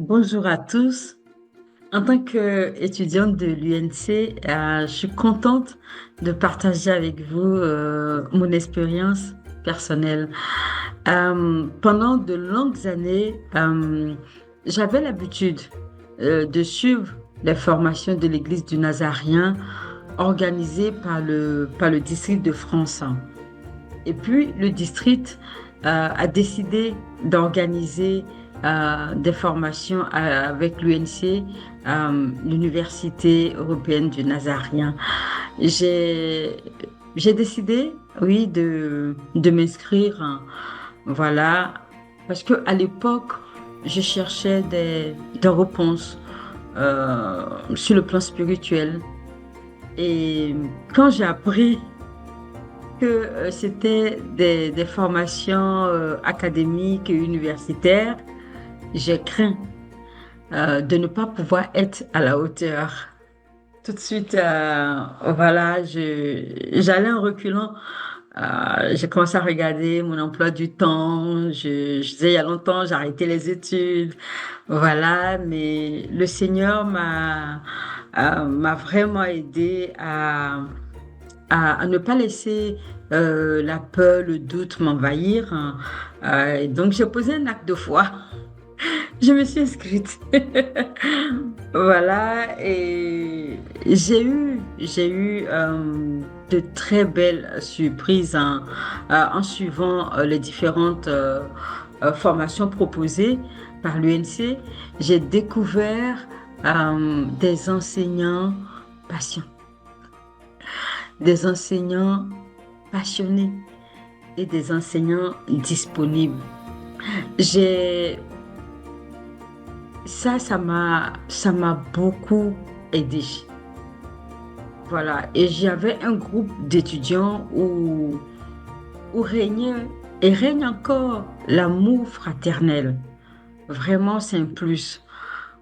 Bonjour à tous. En tant qu'étudiante de l'UNC, je suis contente de partager avec vous mon expérience personnelle. Pendant de longues années, j'avais l'habitude de suivre les formations de l'Église du Nazarien organisées par le district de France. Et puis, le district a décidé d'organiser des formations avec l'UNC, l'Université européenne du Nazarien. J'ai, j'ai décidé, oui, de m'inscrire, hein, voilà, parce que à l'époque, je cherchais des réponses sur le plan spirituel. Et quand j'ai appris que c'était des formations académiques et universitaires, j'ai craint de ne pas pouvoir être à la hauteur. Tout de suite, voilà, j'allais en reculant. J'ai commencé à regarder mon emploi du temps. Je disais, il y a longtemps, j'ai arrêté les études. Voilà, mais le Seigneur m'a vraiment aidé à ne pas laisser la peur, le doute m'envahir, hein. Et donc, j'ai posé un acte de foi. Je me suis inscrite. Voilà, et j'ai eu de très belles surprises en suivant les différentes formations proposées par l'UNC. J'ai découvert des enseignants patients, des enseignants passionnés et des enseignants disponibles. J'ai ça m'a beaucoup aidé. Voilà, et j'avais un groupe d'étudiants où régnait et règne encore l'amour fraternel. Vraiment, c'est un plus.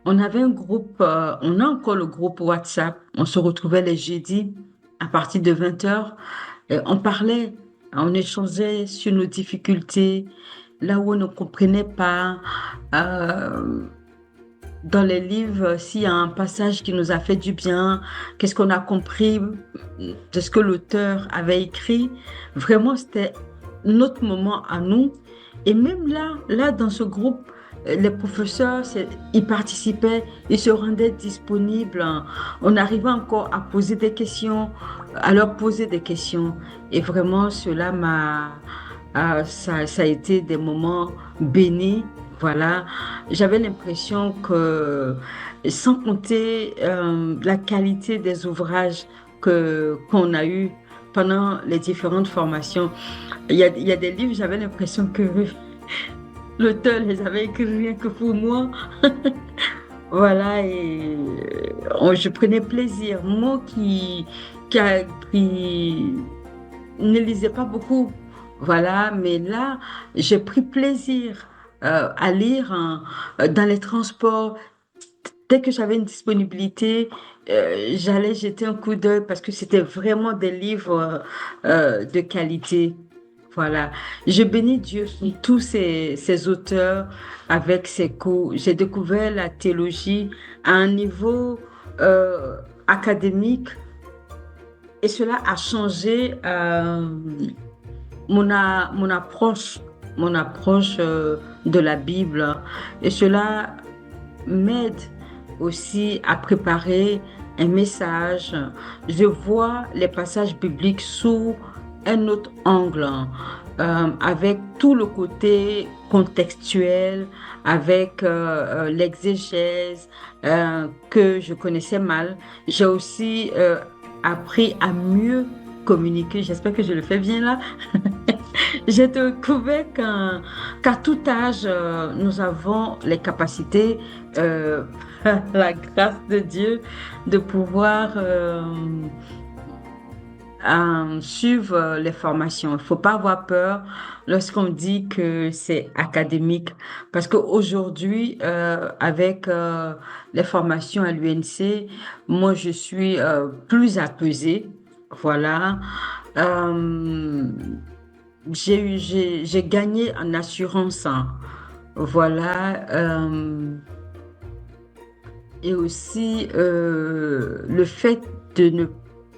On avait un groupe, on a encore le groupe WhatsApp. On se retrouvait les jeudis à partir de 20h. On parlait, on échangeait sur nos difficultés, là où on ne comprenait pas. Euh, dans les livres, s'il y a un passage qui nous a fait du bien, qu'est-ce qu'on a compris de ce que l'auteur avait écrit. Vraiment, c'était notre moment à nous. Et même là, dans ce groupe, les professeurs, ils participaient, ils se rendaient disponibles, hein. On arrivait encore à poser des questions, à leur poser des questions. Et vraiment, ça a été des moments bénis. Voilà, j'avais l'impression que, sans compter la qualité des ouvrages qu'on a eus pendant les différentes formations, il y a des livres, j'avais l'impression que l'auteur les avait écrits rien que pour moi. Voilà, et je prenais plaisir. Moi qui ne lisais pas beaucoup, voilà, mais là, j'ai pris plaisir à lire, hein, dans les transports. Dès que j'avais une disponibilité, j'allais jeter un coup d'œil parce que c'était vraiment des livres de qualité. Voilà. Je bénis Dieu pour tous ces auteurs avec ces cours. J'ai découvert la théologie à un niveau académique et cela a changé mon approche de la Bible. Et cela m'aide aussi à préparer un message. Je vois les passages bibliques sous un autre angle, avec tout le côté contextuel, avec l'exégèse que je connaissais mal. J'ai aussi appris à mieux communiquer. J'espère que je le fais bien là. J'ai découvert qu'à tout âge, nous avons les capacités, euh, la grâce de Dieu, de pouvoir suivre les formations. Il ne faut pas avoir peur lorsqu'on dit que c'est académique, parce qu'aujourd'hui, avec les formations à l'UNC, moi, je suis plus apaisée. Voilà. Euh, j'ai gagné en assurance, hein. Voilà. et aussi le fait de ne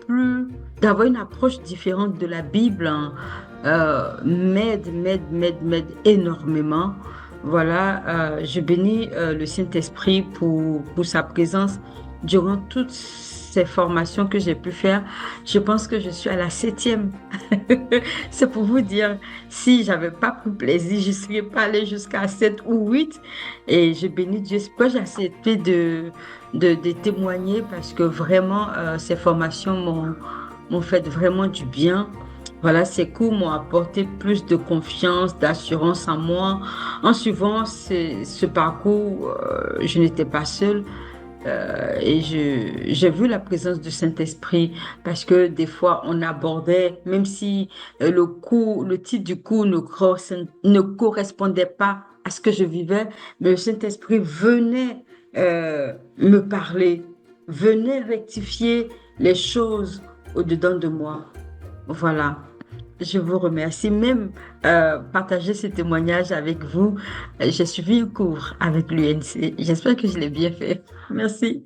plus, d'avoir une approche différente de la Bible, hein, m'aide énormément. Voilà, je bénis le Saint-Esprit pour sa présence durant toutes ces formations que j'ai pu faire. Je pense que je suis à la septième. C'est pour vous dire, si j'avais pas pris plaisir, je ne serais pas allée jusqu'à 7 ou 8. Et je bénis Dieu. C'est pourquoi j'ai accepté de témoigner parce que vraiment, ces formations m'ont fait vraiment du bien. Voilà, ces cours m'ont apporté plus de confiance, d'assurance en moi. En suivant ce parcours, je n'étais pas seule. Et j'ai vu la présence du Saint-Esprit parce que des fois on abordait, même si le titre du cours ne correspondait pas à ce que je vivais, mais le Saint-Esprit venait me parler, venait rectifier les choses au-dedans de moi. Voilà. Je vous remercie. Même partager ce témoignage avec vous. J'ai suivi un cours avec l'UNC. J'espère que je l'ai bien fait. Merci.